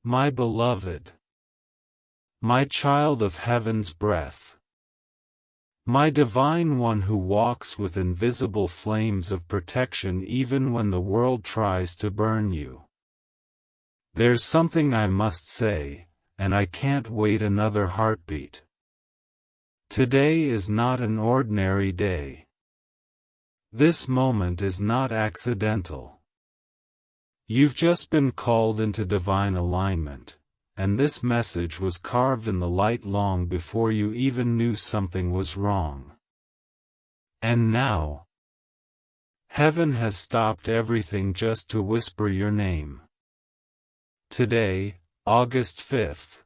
My beloved, my child of heaven's breath, my divine one who walks with invisible flames of protection even when the world tries to burn you. There's something I must say, and I can't wait another heartbeat. Today is not an ordinary day. This moment is not accidental. You've just been called into divine alignment, and this message was carved in the light long before you even knew something was wrong. And now, heaven has stopped everything just to whisper your name. Today, August 5th,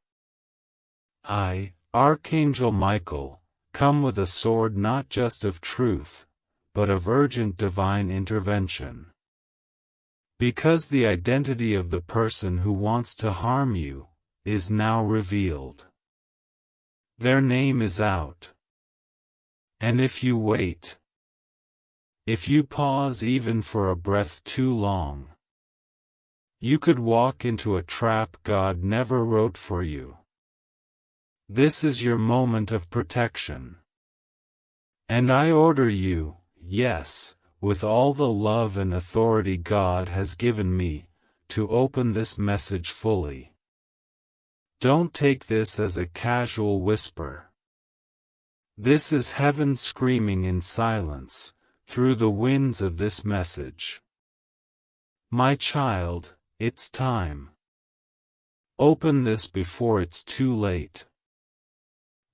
I, Archangel Michael, come with a sword not just of truth, but of urgent divine intervention. Because the identity of the person who wants to harm you is now revealed. Their name is out. And if you wait, if you pause even for a breath too long, you could walk into a trap God never wrote for you. This is your moment of protection. And I order you, yes, with all the love and authority God has given me, to open this message fully. Don't take this as a casual whisper. This is heaven screaming in silence, through the winds of this message. My child, it's time. Open this before it's too late.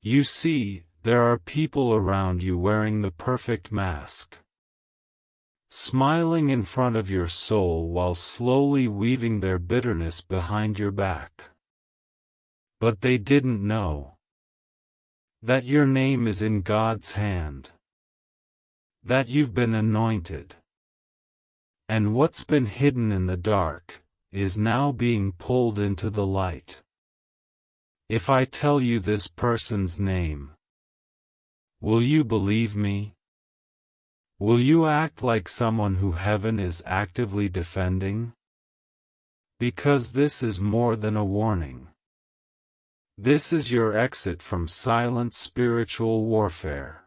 You see, there are people around you wearing the perfect mask, smiling in front of your soul while slowly weaving their bitterness behind your back. But they didn't know that your name is in God's hand, that you've been anointed, and what's been hidden in the dark is now being pulled into the light. If I tell you this person's name, will you believe me? Will you act like someone who heaven is actively defending? Because this is more than a warning. This is your exit from silent spiritual warfare.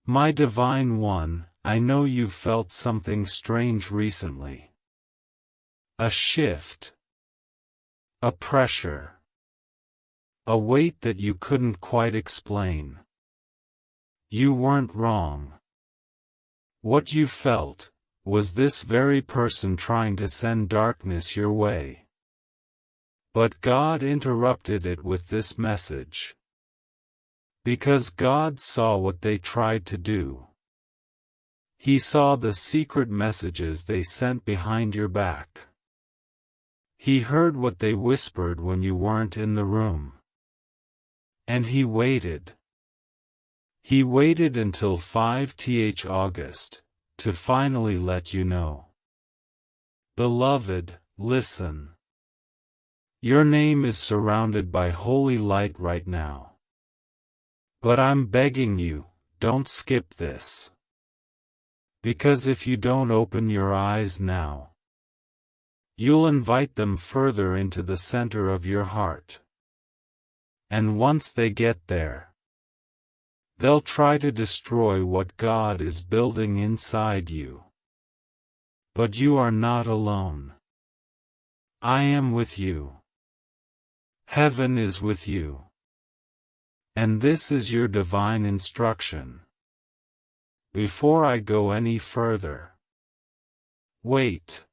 My divine one, I know you've felt something strange recently. A shift. A pressure. A weight that you couldn't quite explain. You weren't wrong. What you felt was this very person trying to send darkness your way. But God interrupted it with this message. Because God saw what they tried to do. He saw the secret messages they sent behind your back. He heard what they whispered when you weren't in the room. And he waited. He waited until 5th August, to finally let you know. Beloved, listen. Your name is surrounded by holy light right now. But I'm begging you, don't skip this. Because if you don't open your eyes now, you'll invite them further into the center of your heart. And once they get there, they'll try to destroy what God is building inside you. But you are not alone. I am with you. Heaven is with you. And this is your divine instruction. Before I go any further, wait.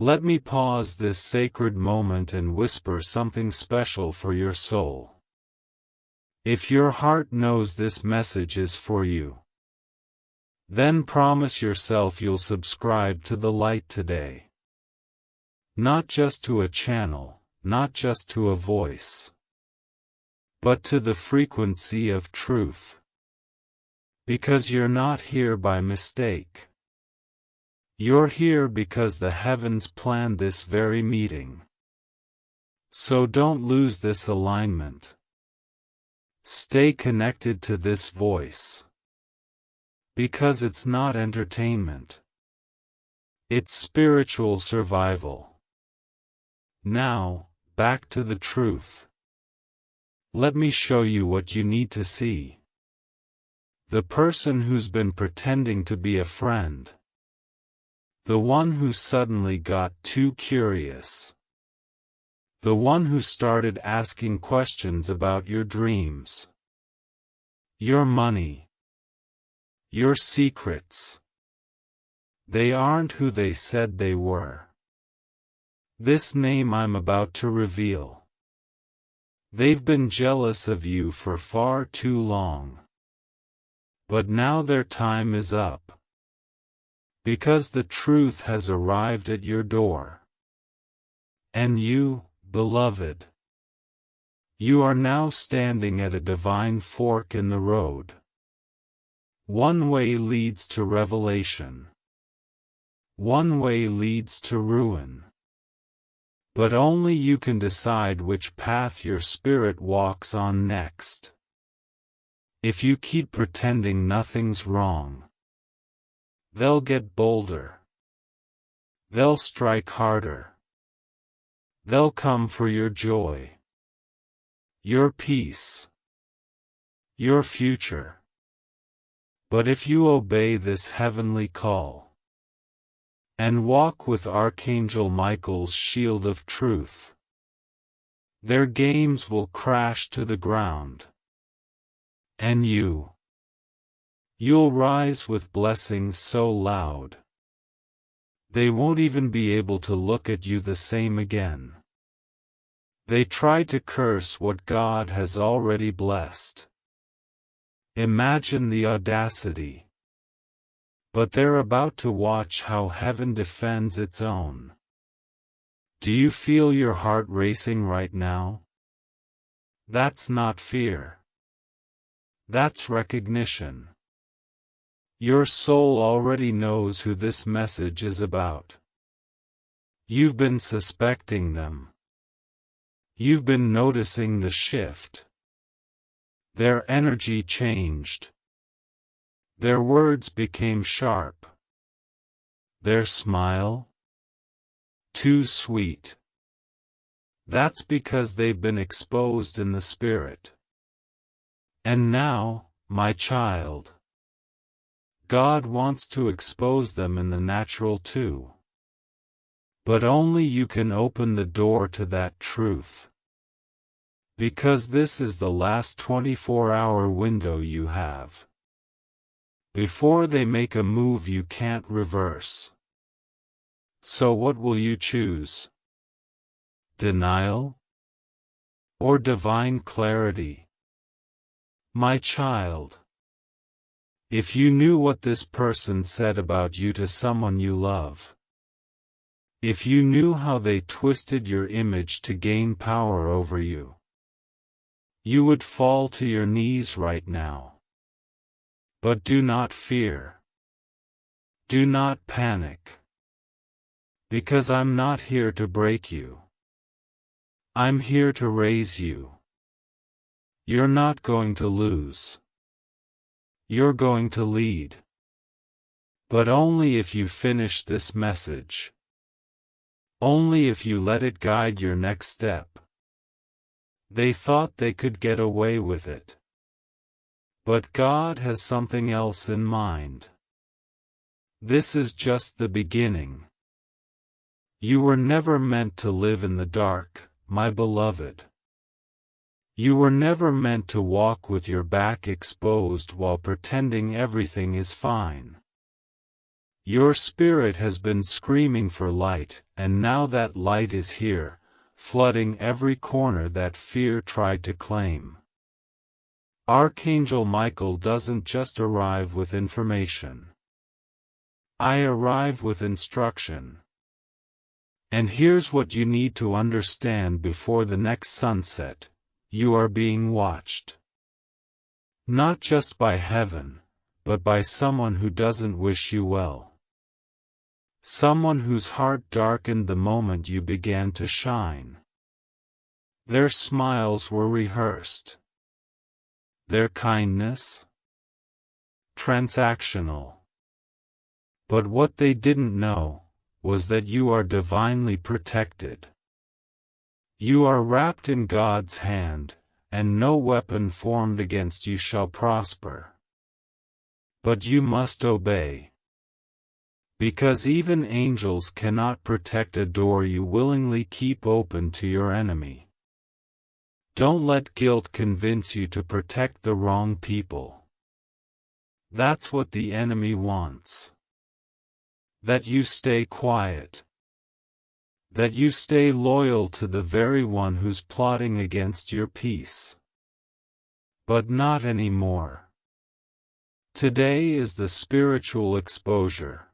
Let me pause this sacred moment and whisper something special for your soul. If your heart knows this message is for you, then promise yourself you'll subscribe to the light today. Not just to a channel, not just to a voice, but to the frequency of truth. Because you're not here by mistake. You're here because the heavens planned this very meeting. So don't lose this alignment. Stay connected to this voice. Because it's not entertainment. It's spiritual survival. Now, back to the truth. Let me show you what you need to see. The person who's been pretending to be a friend. The one who suddenly got too curious. The one who started asking questions about your dreams. Your money. Your secrets. They aren't who they said they were. This name I'm about to reveal. They've been jealous of you for far too long. But now their time is up. Because the truth has arrived at your door. And you, beloved, you are now standing at a divine fork in the road. One way leads to revelation. One way leads to ruin. But only you can decide which path your spirit walks on next. If you keep pretending nothing's wrong, they'll get bolder. They'll strike harder. They'll come for your joy, your peace, your future. But if you obey this heavenly call, and walk with Archangel Michael's shield of truth, their games will crash to the ground. And you'll rise with blessings so loud, they won't even be able to look at you the same again. They try to curse what God has already blessed. Imagine the audacity. But they're about to watch how heaven defends its own. Do you feel your heart racing right now? That's not fear. That's recognition. Your soul already knows who this message is about. You've been suspecting them. You've been noticing the shift. Their energy changed. Their words became sharp. Their smile? Too sweet. That's because they've been exposed in the spirit. And now, my child, God wants to expose them in the natural too. But only you can open the door to that truth. Because this is the last 24-hour window you have. Before they make a move you can't reverse. So what will you choose? Denial? Or divine clarity? My child, if you knew what this person said about you to someone you love, if you knew how they twisted your image to gain power over you, you would fall to your knees right now. But do not fear. Do not panic. Because I'm not here to break you. I'm here to raise you. You're not going to lose. You're going to lead. But only if you finish this message. Only if you let it guide your next step. They thought they could get away with it. But God has something else in mind. This is just the beginning. You were never meant to live in the dark, my beloved. You were never meant to walk with your back exposed while pretending everything is fine. Your spirit has been screaming for light, and now that light is here, flooding every corner that fear tried to claim. Archangel Michael doesn't just arrive with information. I arrive with instruction. And here's what you need to understand before the next sunset: you are being watched. Not just by heaven, but by someone who doesn't wish you well. Someone whose heart darkened the moment you began to shine. Their smiles were rehearsed. Their kindness? Transactional. But what they didn't know was that you are divinely protected. You are wrapped in God's hand, and no weapon formed against you shall prosper. But you must obey. Because even angels cannot protect a door you willingly keep open to your enemy. Don't let guilt convince you to protect the wrong people. That's what the enemy wants. That you stay quiet. That you stay loyal to the very one who's plotting against your peace. But not anymore. Today is the spiritual exposure.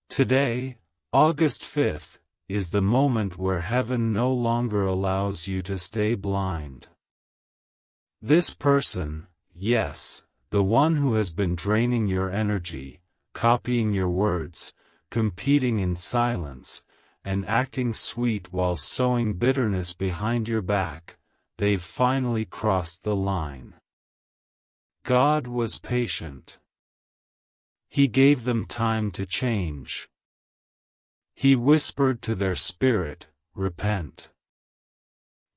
Today, August 5th, is the moment where heaven no longer allows you to stay blind. This person, yes, the one who has been draining your energy, copying your words, competing in silence, and acting sweet while sowing bitterness behind your back, they've finally crossed the line. God was patient. He gave them time to change. He whispered to their spirit, "Repent.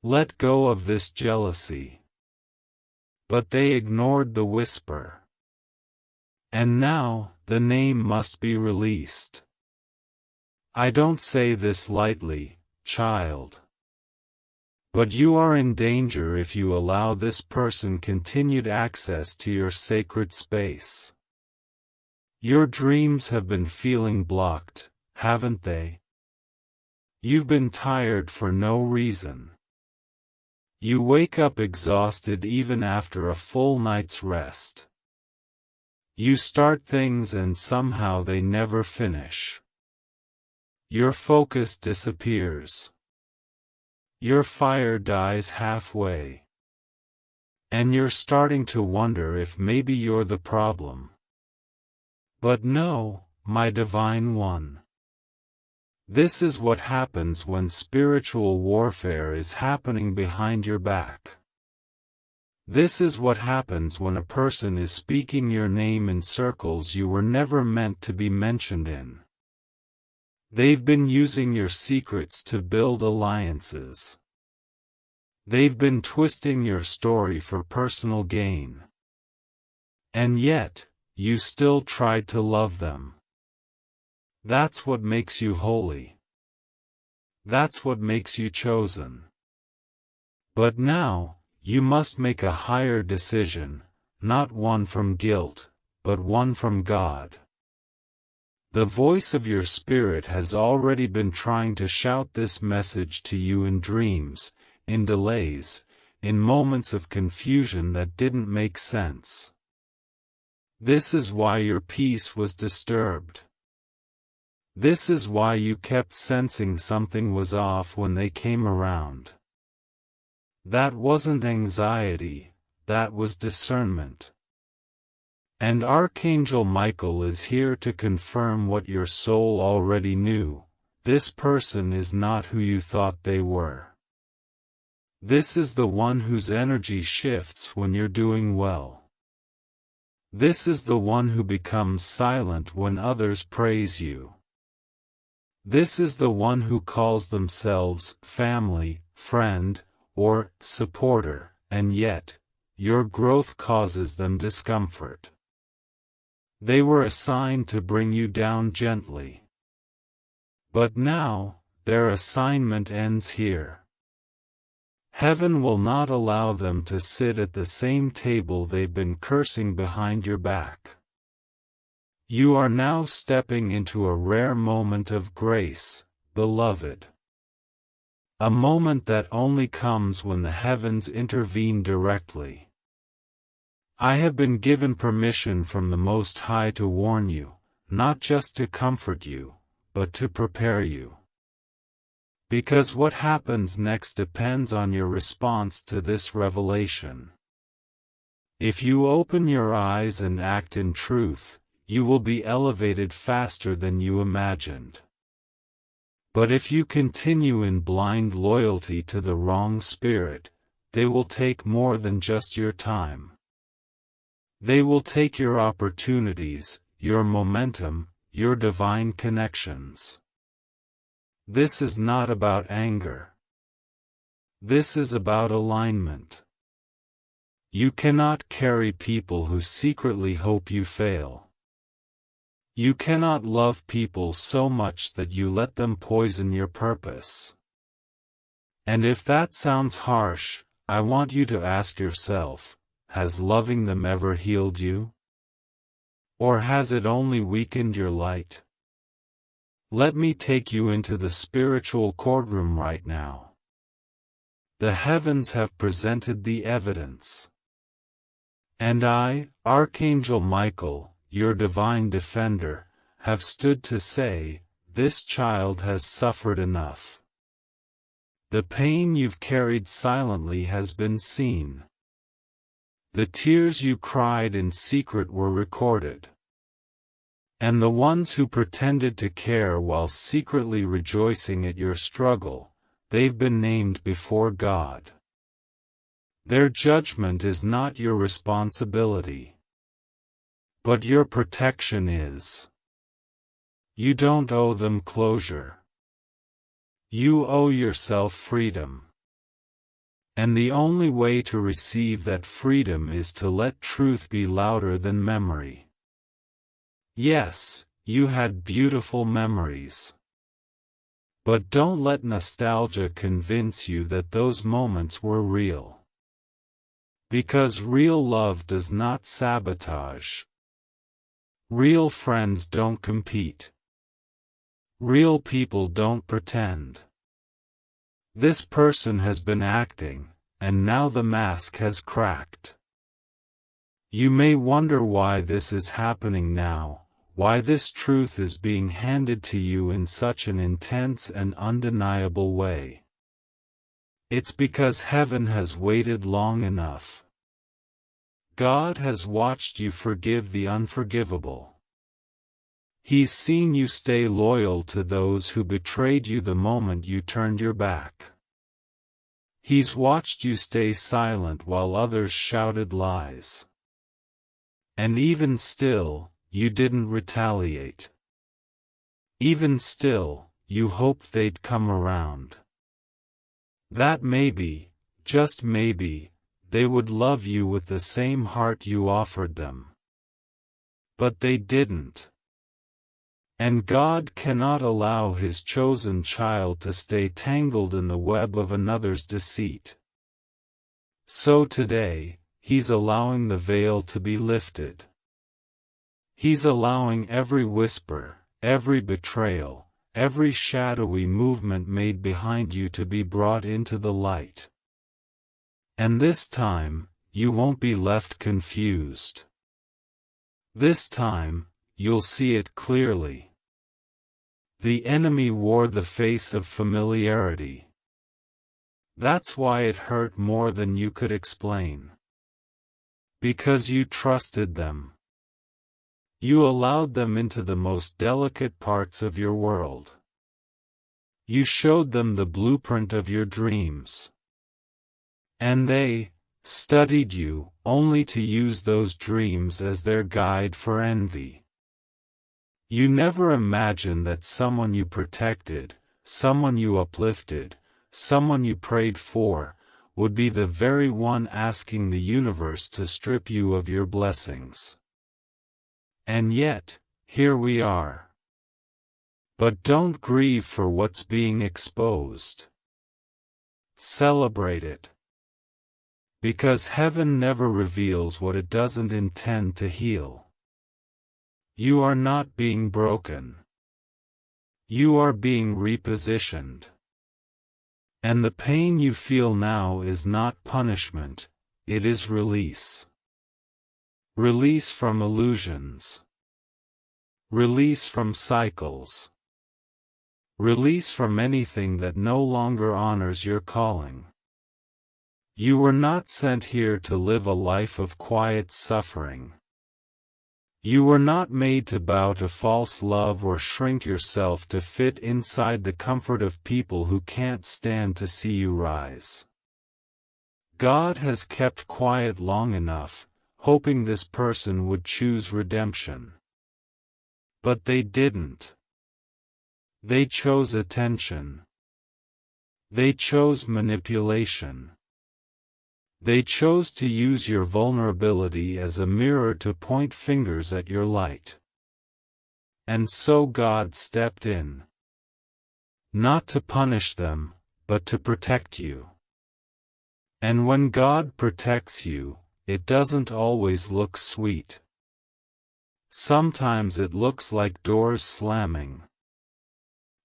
Let go of this jealousy." But they ignored the whisper. And now, the name must be released. I don't say this lightly, child. But you are in danger if you allow this person continued access to your sacred space. Your dreams have been feeling blocked, haven't they? You've been tired for no reason. You wake up exhausted even after a full night's rest. You start things and somehow they never finish. Your focus disappears. Your fire dies halfway. And you're starting to wonder if maybe you're the problem. But no, my divine one. This is what happens when spiritual warfare is happening behind your back. This is what happens when a person is speaking your name in circles you were never meant to be mentioned in. They've been using your secrets to build alliances. They've been twisting your story for personal gain. And yet, you still tried to love them. That's what makes you holy. That's what makes you chosen. But now, you must make a higher decision, not one from guilt, but one from God. The voice of your spirit has already been trying to shout this message to you in dreams, in delays, in moments of confusion that didn't make sense. This is why your peace was disturbed. This is why you kept sensing something was off when they came around. That wasn't anxiety, that was discernment. And Archangel Michael is here to confirm what your soul already knew: this person is not who you thought they were. This is the one whose energy shifts when you're doing well. This is the one who becomes silent when others praise you. This is the one who calls themselves family, friend, or supporter, and yet, your growth causes them discomfort. They were assigned to bring you down gently. But now, their assignment ends here. Heaven will not allow them to sit at the same table they've been cursing behind your back. You are now stepping into a rare moment of grace, beloved. A moment that only comes when the heavens intervene directly. I have been given permission from the Most High to warn you, not just to comfort you, but to prepare you. Because what happens next depends on your response to this revelation. If you open your eyes and act in truth, you will be elevated faster than you imagined. But if you continue in blind loyalty to the wrong spirit, they will take more than just your time. They will take your opportunities, your momentum, your divine connections. This is not about anger. This is about alignment. You cannot carry people who secretly hope you fail. You cannot love people so much that you let them poison your purpose. And if that sounds harsh, I want you to ask yourself, has loving them ever healed you? Or has it only weakened your light? Let me take you into the spiritual courtroom right now. The heavens have presented the evidence. And I, Archangel Michael, your divine defender, have stood to say, this child has suffered enough. The pain you've carried silently has been seen. The tears you cried in secret were recorded. And the ones who pretended to care while secretly rejoicing at your struggle, they've been named before God. Their judgment is not your responsibility. But your protection is. You don't owe them closure. You owe yourself freedom. And the only way to receive that freedom is to let truth be louder than memory. Yes, you had beautiful memories. But don't let nostalgia convince you that those moments were real. Because real love does not sabotage. Real friends don't compete. Real people don't pretend. This person has been acting, and now the mask has cracked. You may wonder why this is happening now, why this truth is being handed to you in such an intense and undeniable way. It's because heaven has waited long enough. God has watched you forgive the unforgivable. He's seen you stay loyal to those who betrayed you the moment you turned your back. He's watched you stay silent while others shouted lies. And even still, you didn't retaliate. Even still, you hoped they'd come around. That maybe, just maybe, they would love you with the same heart you offered them. But they didn't. And God cannot allow His chosen child to stay tangled in the web of another's deceit. So today, He's allowing the veil to be lifted. He's allowing every whisper, every betrayal, every shadowy movement made behind you to be brought into the light. And this time, you won't be left confused. This time, you'll see it clearly. The enemy wore the face of familiarity. That's why it hurt more than you could explain. Because you trusted them. You allowed them into the most delicate parts of your world. You showed them the blueprint of your dreams. And they studied you, only to use those dreams as their guide for envy. You never imagined that someone you protected, someone you uplifted, someone you prayed for, would be the very one asking the universe to strip you of your blessings. And yet, here we are. But don't grieve for what's being exposed. Celebrate it. Because heaven never reveals what it doesn't intend to heal. You are not being broken. You are being repositioned. And the pain you feel now is not punishment, it is release. Release from illusions. Release from cycles. Release from anything that no longer honors your calling. You were not sent here to live a life of quiet suffering. You were not made to bow to false love or shrink yourself to fit inside the comfort of people who can't stand to see you rise. God has kept quiet long enough, hoping this person would choose redemption. But they didn't. They chose attention. They chose manipulation. They chose to use your vulnerability as a mirror to point fingers at your light. And so God stepped in. Not to punish them, but to protect you. And when God protects you, it doesn't always look sweet. Sometimes it looks like doors slamming.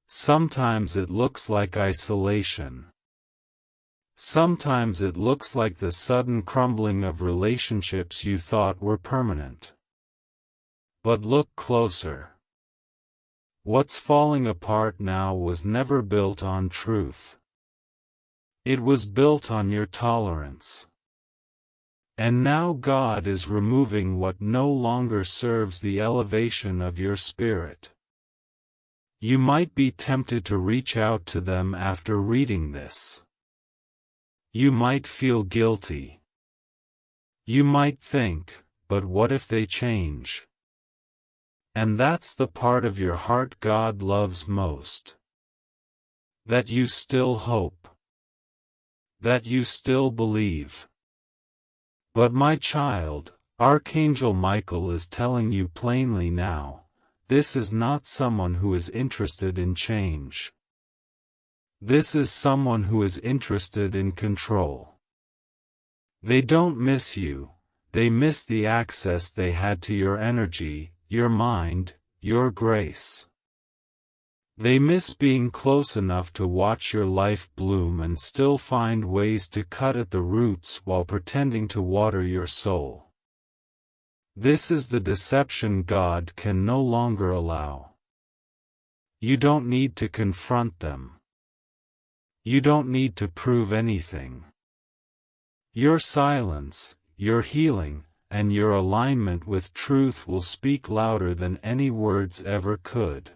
Sometimes it looks like isolation. Sometimes it looks like the sudden crumbling of relationships you thought were permanent. But look closer. What's falling apart now was never built on truth. It was built on your tolerance. And now God is removing what no longer serves the elevation of your spirit. You might be tempted to reach out to them after reading this. You might feel guilty. You might think, but what if they change? And that's the part of your heart God loves most. That you still hope. That you still believe. But my child, Archangel Michael is telling you plainly now, this is not someone who is interested in change. This is someone who is interested in control. They don't miss you, they miss the access they had to your energy, your mind, your grace. They miss being close enough to watch your life bloom and still find ways to cut at the roots while pretending to water your soul. This is the deception God can no longer allow. You don't need to confront them. You don't need to prove anything. Your silence, your healing, and your alignment with truth will speak louder than any words ever could.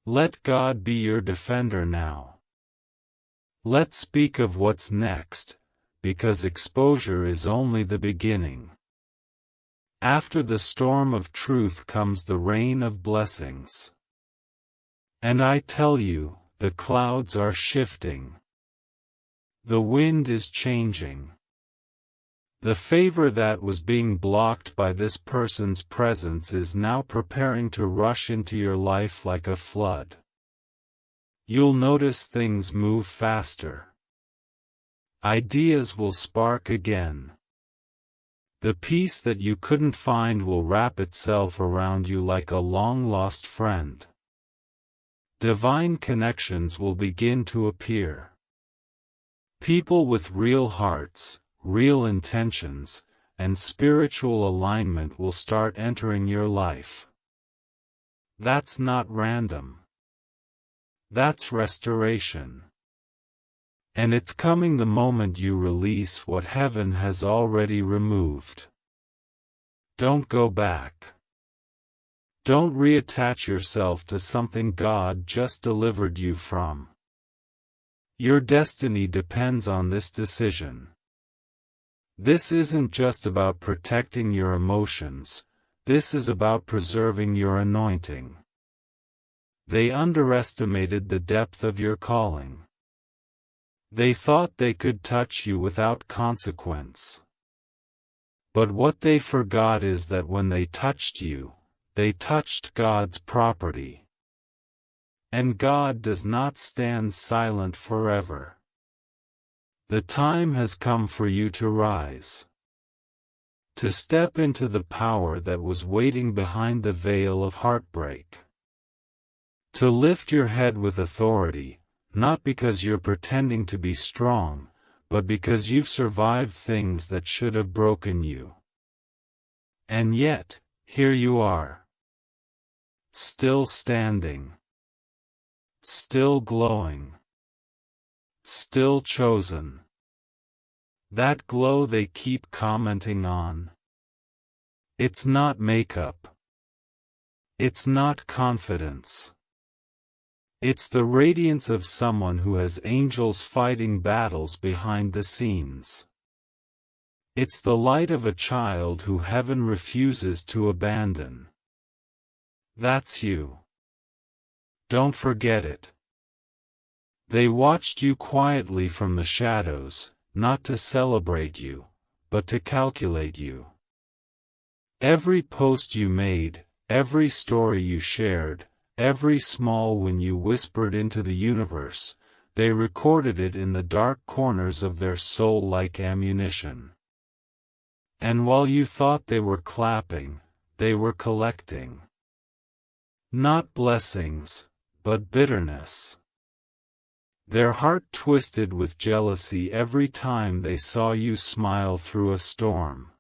Let God be your defender now. Let's speak of what's next, because exposure is only the beginning. After the storm of truth comes the rain of blessings. And I tell you, the clouds are shifting. The wind is changing. The favor that was being blocked by this person's presence is now preparing to rush into your life like a flood. You'll notice things move faster. Ideas will spark again. The peace that you couldn't find will wrap itself around you like a long-lost friend. Divine connections will begin to appear. People with real hearts, real intentions, and spiritual alignment will start entering your life. That's not random. That's restoration. And it's coming the moment you release what heaven has already removed. Don't go back. Don't reattach yourself to something God just delivered you from. Your destiny depends on this decision. This isn't just about protecting your emotions, this is about preserving your anointing. They underestimated the depth of your calling. They thought they could touch you without consequence. But what they forgot is that when they touched you, they touched God's property. And God does not stand silent forever. The time has come for you to rise. To step into the power that was waiting behind the veil of heartbreak. To lift your head with authority, not because you're pretending to be strong, but because you've survived things that should have broken you. And yet, here you are. Still standing. Still glowing. Still chosen. That glow they keep commenting on. It's not makeup. It's not confidence. It's the radiance of someone who has angels fighting battles behind the scenes. It's the light of a child who heaven refuses to abandon. That's you. Don't forget it. They watched you quietly from the shadows, not to celebrate you, but to calculate you. Every post you made, every story you shared, every small win you whispered into the universe, they recorded it in the dark corners of their soul like ammunition. And while you thought they were clapping, they were collecting. Not blessings, but bitterness. Their heart twisted with jealousy every time they saw you smile through a storm.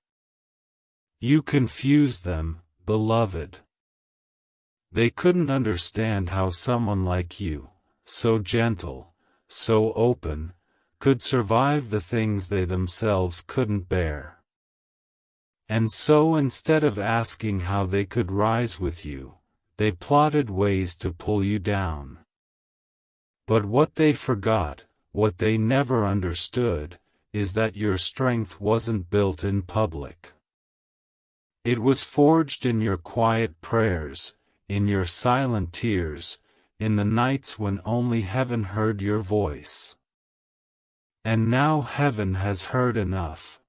You confused them, beloved. They couldn't understand how someone like you, so gentle, so open, could survive the things they themselves couldn't bear. And so instead of asking how they could rise with you, they plotted ways to pull you down. But what they forgot, what they never understood, is that your strength wasn't built in public. It was forged in your quiet prayers, in your silent tears, in the nights when only heaven heard your voice. And now heaven has heard enough.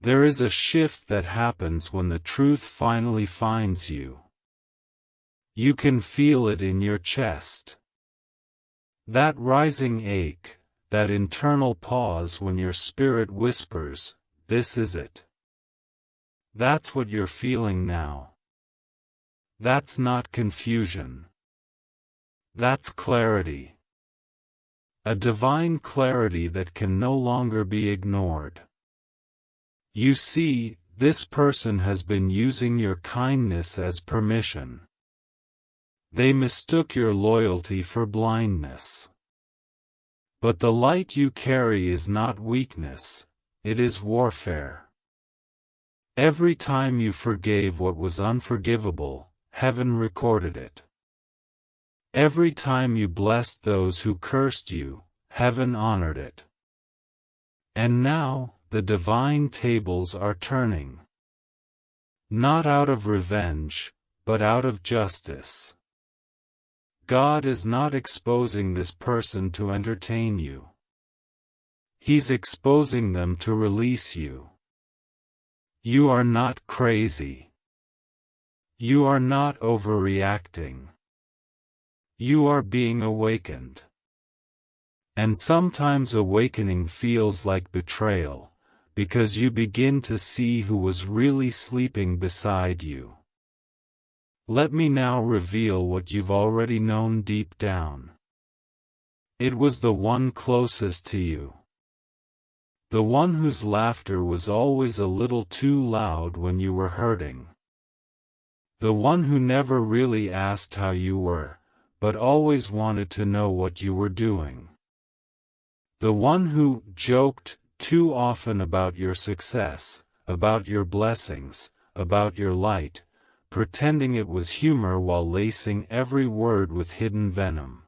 There is a shift that happens when the truth finally finds you. You can feel it in your chest. That rising ache, that internal pause when your spirit whispers, "This is it." That's what you're feeling now. That's not confusion. That's clarity. A divine clarity that can no longer be ignored. You see, this person has been using your kindness as permission. They mistook your loyalty for blindness. But the light you carry is not weakness, it is warfare. Every time you forgave what was unforgivable, heaven recorded it. Every time you blessed those who cursed you, heaven honored it. And now, the divine tables are turning. Not out of revenge, but out of justice. God is not exposing this person to entertain you. He's exposing them to release you. You are not crazy. You are not overreacting. You are being awakened. And sometimes awakening feels like betrayal, because you begin to see who was really sleeping beside you. Let me now reveal what you've already known deep down. It was the one closest to you. The one whose laughter was always a little too loud when you were hurting. The one who never really asked how you were, but always wanted to know what you were doing. The one who joked too often about your success, about your blessings, about your light, pretending it was humor while lacing every word with hidden venom.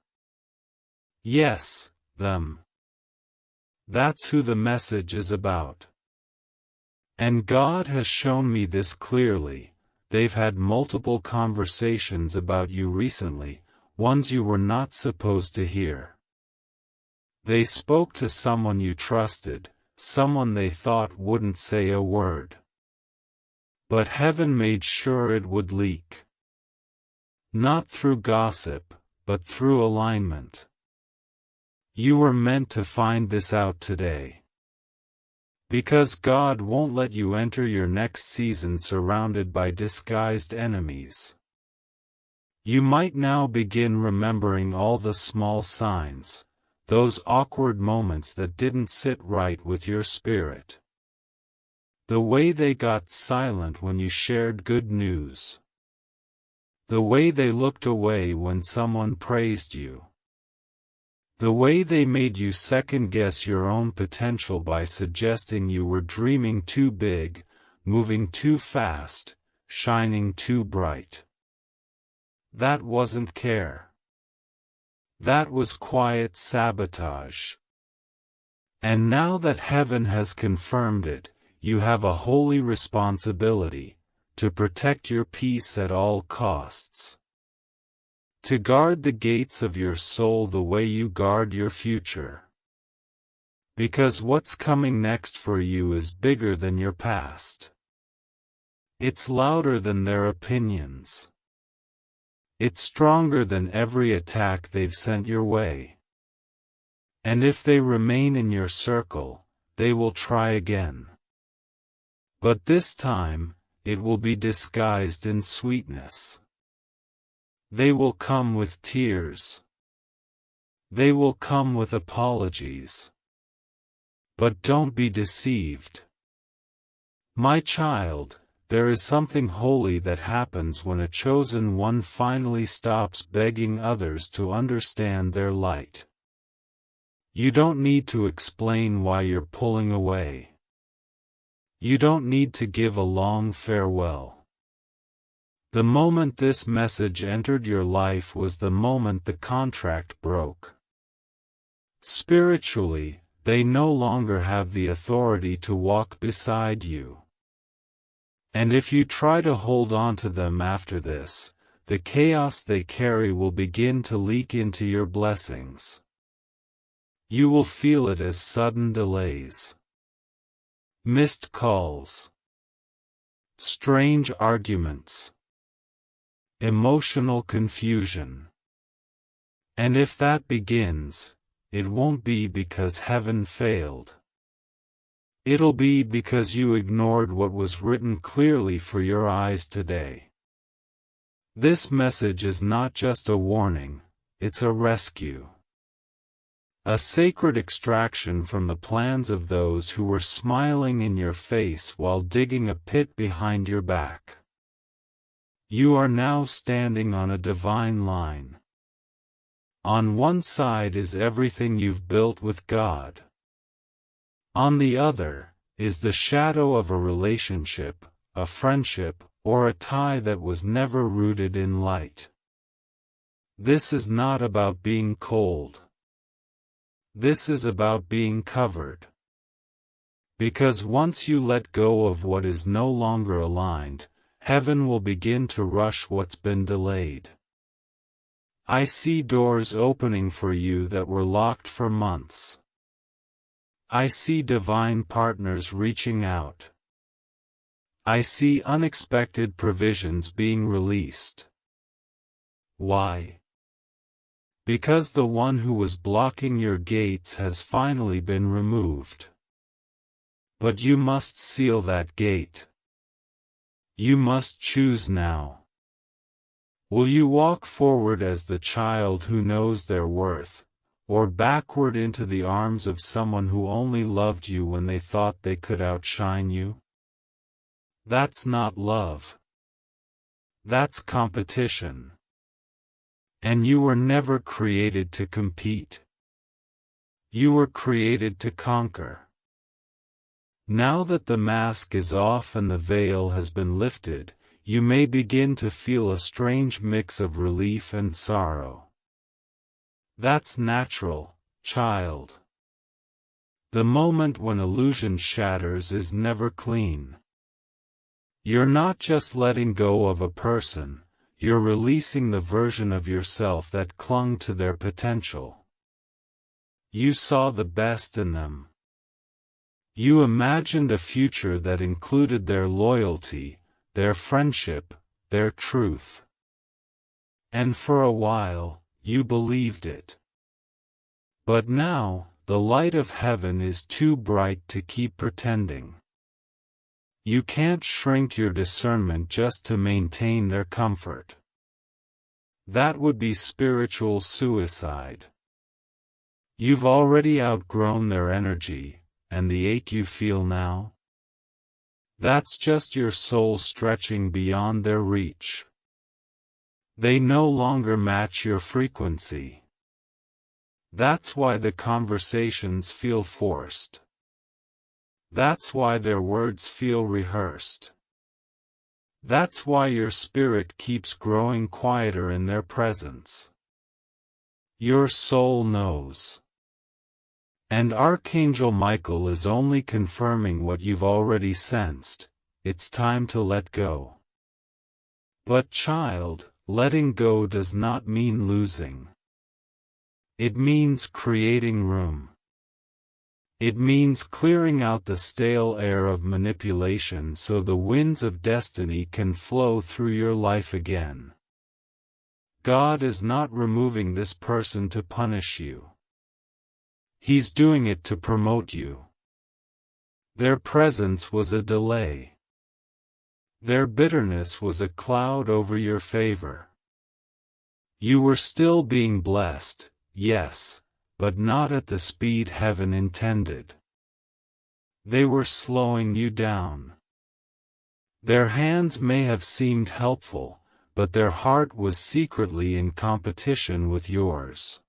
Yes, them. That's who the message is about. And God has shown me this clearly. They've had multiple conversations about you recently, ones you were not supposed to hear. They spoke to someone you trusted, someone they thought wouldn't say a word. But heaven made sure it would leak. Not through gossip, but through alignment. You were meant to find this out today. Because God won't let you enter your next season surrounded by disguised enemies. You might now begin remembering all the small signs, those awkward moments that didn't sit right with your spirit. The way they got silent when you shared good news. The way they looked away when someone praised you. The way they made you second-guess your own potential by suggesting you were dreaming too big, moving too fast, shining too bright. That wasn't care. That was quiet sabotage. And now that heaven has confirmed it, you have a holy responsibility, to protect your peace at all costs. to guard the gates of your soul the way you guard your future. Because what's coming next for you is bigger than your past. It's louder than their opinions. It's stronger than every attack they've sent your way. And if they remain in your circle, they will try again. But this time, it will be disguised in sweetness. They will come with tears. They will come with apologies. But don't be deceived. My child, there is something holy that happens when a chosen one finally stops begging others to understand their light. You don't need to explain why you're pulling away. You don't need to give a long farewell. The moment this message entered your life was the moment the contract broke. Spiritually, they no longer have the authority to walk beside you. And if you try to hold on to them after this, the chaos they carry will begin to leak into your blessings. You will feel it as sudden delays. Missed calls. Strange arguments. Emotional confusion. And if that begins, it won't be because heaven failed. It'll be because you ignored what was written clearly for your eyes today. This message is not just a warning, it's a rescue. A sacred extraction from the plans of those who were smiling in your face while digging a pit behind your back. You are now standing on a divine line. On one side is everything you've built with God. On the other, is the shadow of a relationship, a friendship, or a tie that was never rooted in light. This is not about being cold. This is about being covered. Because once you let go of what is no longer aligned, heaven will begin to rush what's been delayed. I see doors opening for you that were locked for months. I see divine partners reaching out. I see unexpected provisions being released. Why? Because the one who was blocking your gates has finally been removed. But you must seal that gate. You must choose now. Will you walk forward as the child who knows their worth, or backward into the arms of someone who only loved you when they thought they could outshine you? That's not love. That's competition. And you were never created to compete. You were created to conquer. Now that the mask is off and the veil has been lifted, you may begin to feel a strange mix of relief and sorrow. That's natural, child. The moment when illusion shatters is never clean. You're not just letting go of a person, you're releasing the version of yourself that clung to their potential. You saw the best in them. You imagined a future that included their loyalty, their friendship, their truth. And for a while, you believed it. But now, the light of heaven is too bright to keep pretending. You can't shrink your discernment just to maintain their comfort. That would be spiritual suicide. You've already outgrown their energy, and the ache you feel now? That's just your soul stretching beyond their reach. They no longer match your frequency. That's why the conversations feel forced. That's why their words feel rehearsed. That's why your spirit keeps growing quieter in their presence. Your soul knows. And Archangel Michael is only confirming what you've already sensed. It's time to let go. But child, letting go does not mean losing. It means creating room. It means clearing out the stale air of manipulation so the winds of destiny can flow through your life again. God is not removing this person to punish you. He's doing it to promote you. Their presence was a delay. Their bitterness was a cloud over your favor. You were still being blessed, yes, but not at the speed heaven intended. They were slowing you down. Their hands may have seemed helpful, but their heart was secretly in competition with yours.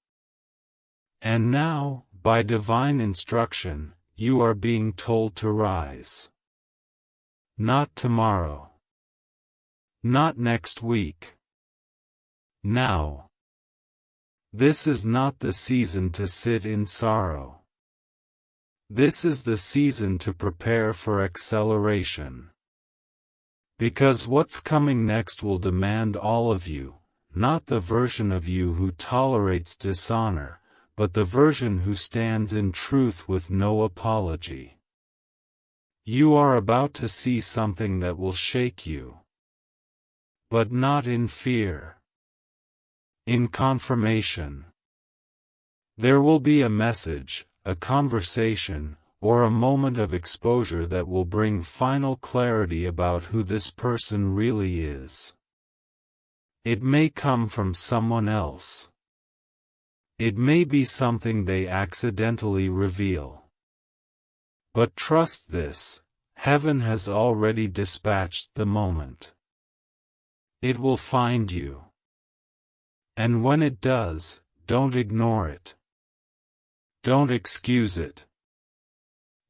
And now, by divine instruction, you are being told to rise. Not tomorrow. Not next week. Now. This is not the season to sit in sorrow. This is the season to prepare for acceleration. Because what's coming next will demand all of you, not the version of you who tolerates dishonor, but the version who stands in truth with no apology. You are about to see something that will shake you. But not in fear. In confirmation. There will be a message, a conversation, or a moment of exposure that will bring final clarity about who this person really is. It may come from someone else. It may be something they accidentally reveal. But trust this, heaven has already dispatched the moment. It will find you. And when it does, don't ignore it. Don't excuse it.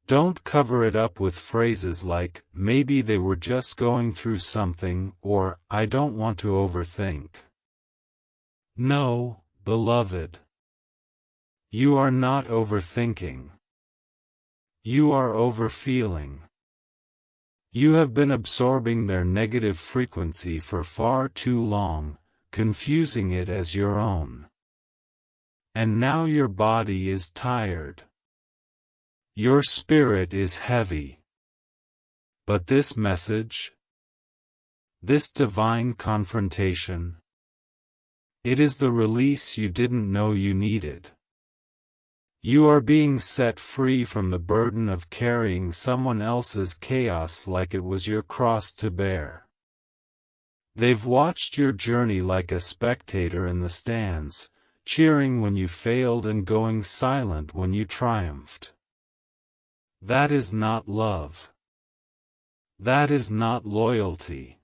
Don't cover it up with phrases like, maybe they were just going through something, or, I don't want to overthink. No, beloved. You are not overthinking. You are overfeeling. You have been absorbing their negative frequency for far too long, confusing it as your own. And now your body is tired. Your spirit is heavy. But this message, this divine confrontation, it is the release you didn't know you needed. You are being set free from the burden of carrying someone else's chaos like it was your cross to bear. They've watched your journey like a spectator in the stands, cheering when you failed and going silent when you triumphed. That is not love. That is not loyalty.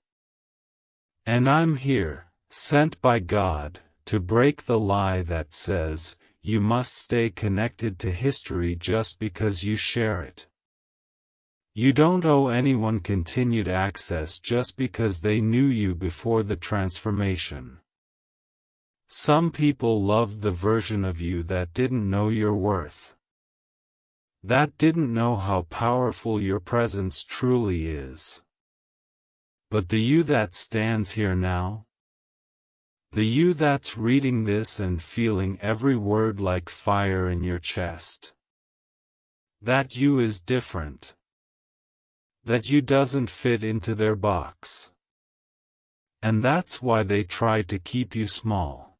And I'm here, sent by God, to break the lie that says, you must stay connected to history just because you share it. You don't owe anyone continued access just because they knew you before the transformation. Some people loved the version of you that didn't know your worth. That didn't know how powerful your presence truly is. But the you that stands here now, the you that's reading this and feeling every word like fire in your chest, that you is different. That you doesn't fit into their box. And that's why they tried to keep you small.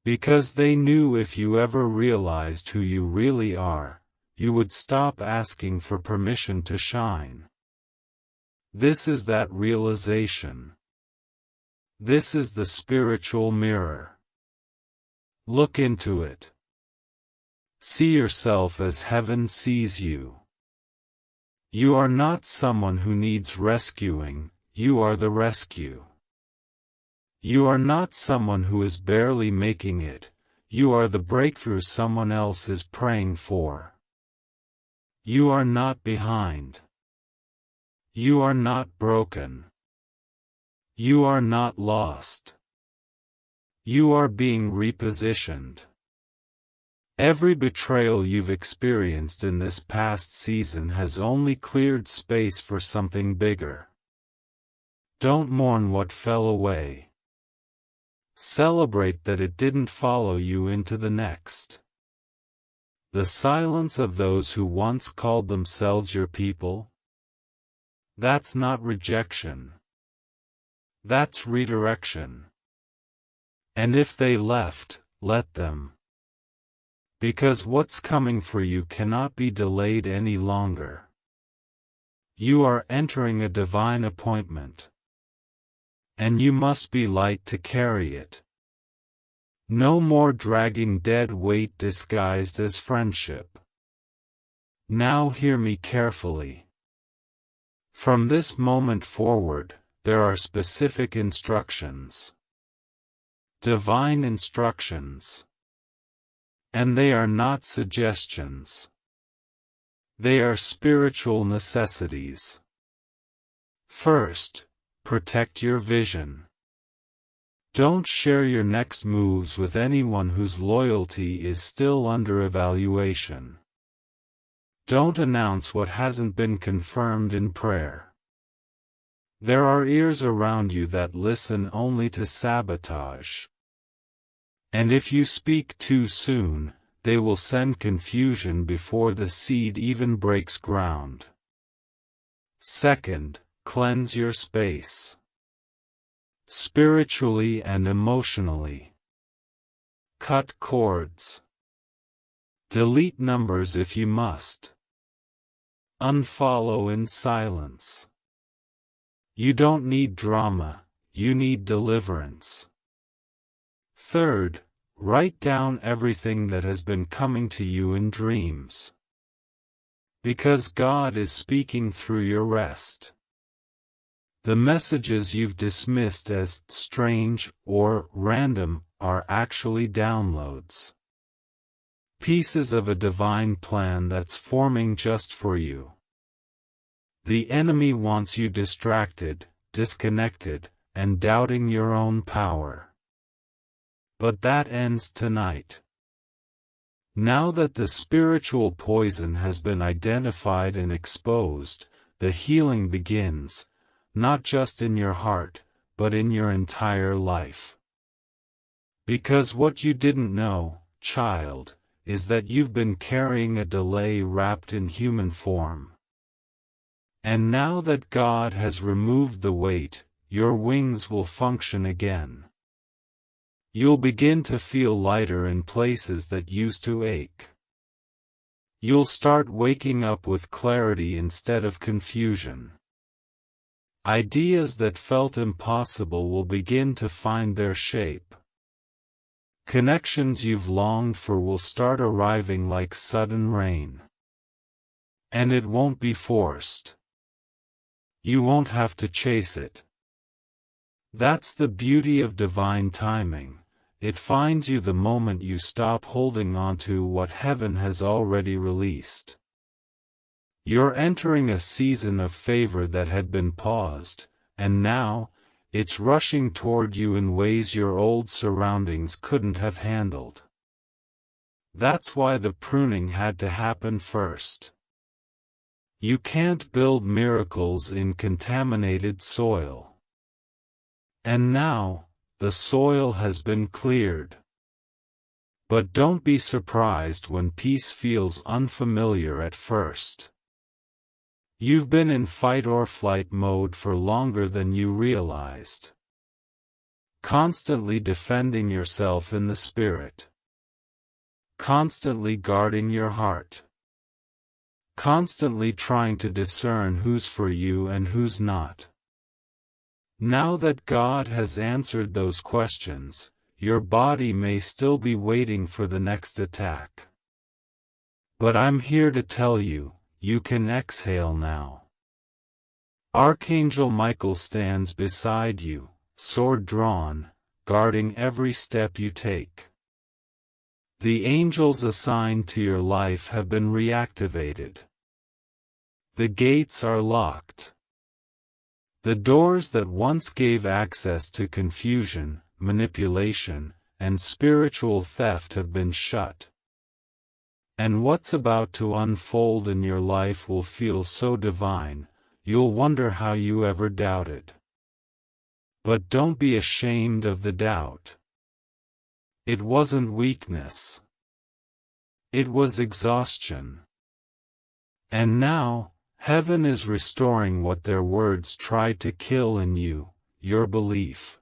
Because they knew if you ever realized who you really are, you would stop asking for permission to shine. This is that realization. This is the spiritual mirror. Look into it. See yourself as heaven sees you. You are not someone who needs rescuing, you are the rescue. You are not someone who is barely making it, you are the breakthrough someone else is praying for. You are not behind. You are not broken. You are not lost. You are being repositioned. Every betrayal you've experienced in this past season has only cleared space for something bigger. Don't mourn what fell away. Celebrate that it didn't follow you into the next. The silence of those who once called themselves your people? That's not rejection. That's redirection. And if they left, let them. Because what's coming for you cannot be delayed any longer. You are entering a divine appointment. And you must be light to carry it. No more dragging dead weight disguised as friendship. Now hear me carefully. From this moment forward, there are specific instructions. Divine instructions. And they are not suggestions. They are spiritual necessities. First, protect your vision. Don't share your next moves with anyone whose loyalty is still under evaluation. Don't announce what hasn't been confirmed in prayer. There are ears around you that listen only to sabotage. And if you speak too soon, they will send confusion before the seed even breaks ground. Second, cleanse your space. Spiritually and emotionally. Cut cords. Delete numbers if you must. Unfollow in silence. You don't need drama, you need deliverance. Third, write down everything that has been coming to you in dreams. Because God is speaking through your rest. The messages you've dismissed as strange or random are actually downloads. Pieces of a divine plan that's forming just for you. The enemy wants you distracted, disconnected, and doubting your own power. But that ends tonight. Now that the spiritual poison has been identified and exposed, the healing begins, not just in your heart, but in your entire life. Because what you didn't know, child, is that you've been carrying a delay wrapped in human form. And now that God has removed the weight, your wings will function again. You'll begin to feel lighter in places that used to ache. You'll start waking up with clarity instead of confusion. Ideas that felt impossible will begin to find their shape. Connections you've longed for will start arriving like sudden rain. And it won't be forced. You won't have to chase it. That's the beauty of divine timing. It finds you the moment you stop holding on to what heaven has already released. You're entering a season of favor that had been paused, and now, it's rushing toward you in ways your old surroundings couldn't have handled. That's why the pruning had to happen first. You can't build miracles in contaminated soil. And now, the soil has been cleared. But don't be surprised when peace feels unfamiliar at first. You've been in fight or flight mode for longer than you realized. Constantly defending yourself in the spirit. Constantly guarding your heart. Constantly trying to discern who's for you and who's not. Now that God has answered those questions, your body may still be waiting for the next attack. But I'm here to tell you, you can exhale now. Archangel Michael stands beside you, sword drawn, guarding every step you take. The angels assigned to your life have been reactivated. The gates are locked. The doors that once gave access to confusion, manipulation, and spiritual theft have been shut. And what's about to unfold in your life will feel so divine, you'll wonder how you ever doubted. But don't be ashamed of the doubt. It wasn't weakness. It was exhaustion. And now, heaven is restoring what their words tried to kill in you, your belief.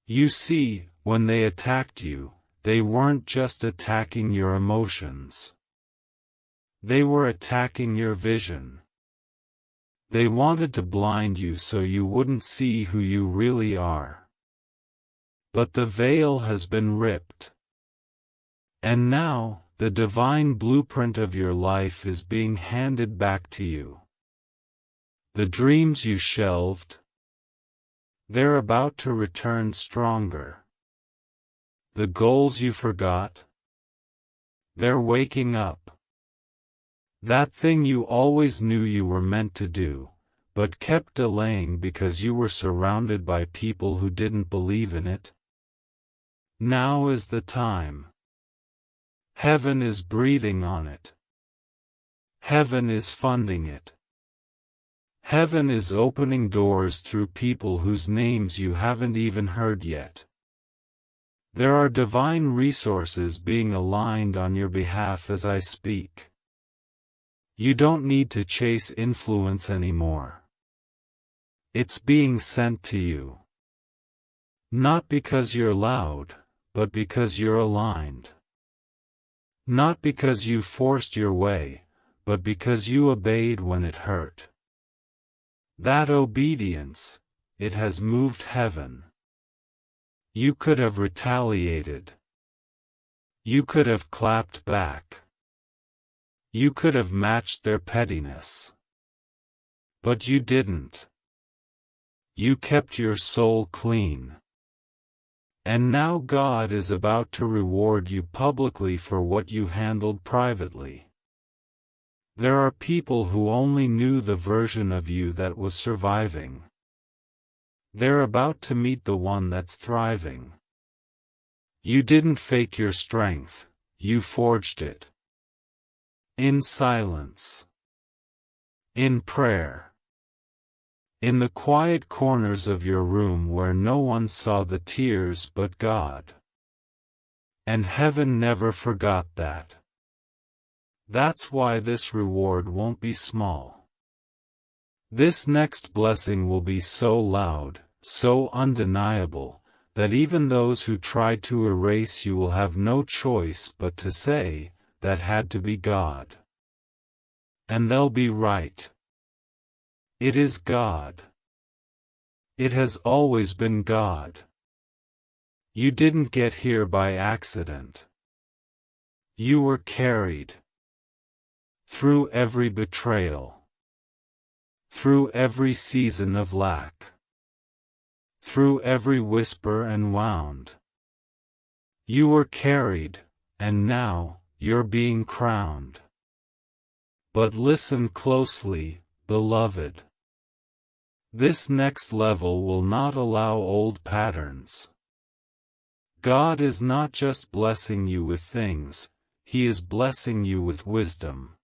You see, when they attacked you, they weren't just attacking your emotions. They were attacking your vision. They wanted to blind you so you wouldn't see who you really are. But the veil has been ripped. And now, the divine blueprint of your life is being handed back to you. The dreams you shelved, they're about to return stronger. The goals you forgot, they're waking up. That thing you always knew you were meant to do, but kept delaying because you were surrounded by people who didn't believe in it. Now is the time. Heaven is breathing on it. Heaven is funding it. Heaven is opening doors through people whose names you haven't even heard yet. There are divine resources being aligned on your behalf as I speak. You don't need to chase influence anymore. It's being sent to you. Not because you're loud, but because you're aligned. Not because you forced your way, but because you obeyed when it hurt. That obedience, it has moved heaven. You could have retaliated. You could have clapped back. You could have matched their pettiness. But you didn't. You kept your soul clean. And now God is about to reward you publicly for what you handled privately. There are people who only knew the version of you that was surviving. They're about to meet the one that's thriving. You didn't fake your strength, you forged it. In silence. In prayer. In the quiet corners of your room where no one saw the tears but God. And heaven never forgot that. That's why this reward won't be small. This next blessing will be so loud, so undeniable, that even those who tried to erase you will have no choice but to say, that had to be God. And they'll be right. It is God. It has always been God. You didn't get here by accident. You were carried. Through every betrayal. Through every season of lack. Through every whisper and wound. You were carried, and now, you're being crowned. But listen closely, beloved. This next level will not allow old patterns. God is not just blessing you with things, He is blessing you with wisdom.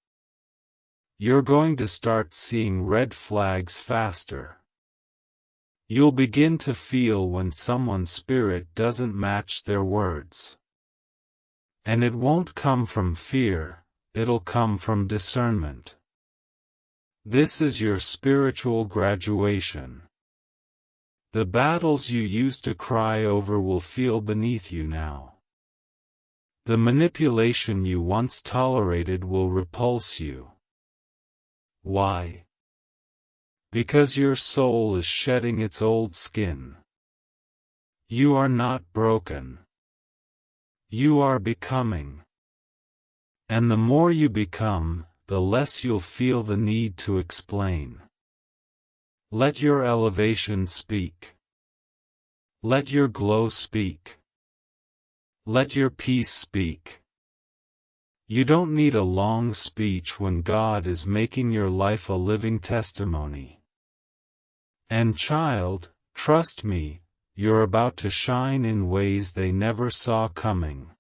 You're going to start seeing red flags faster. You'll begin to feel when someone's spirit doesn't match their words. And it won't come from fear, it'll come from discernment. This is your spiritual graduation. The battles you used to cry over will feel beneath you now. The manipulation you once tolerated will repulse you. Why? Because your soul is shedding its old skin. You are not broken. You are becoming. And the more you become, the less you'll feel the need to explain. Let your elevation speak. Let your glow speak. Let your peace speak. You don't need a long speech when God is making your life a living testimony. And child, trust me, you're about to shine in ways they never saw coming.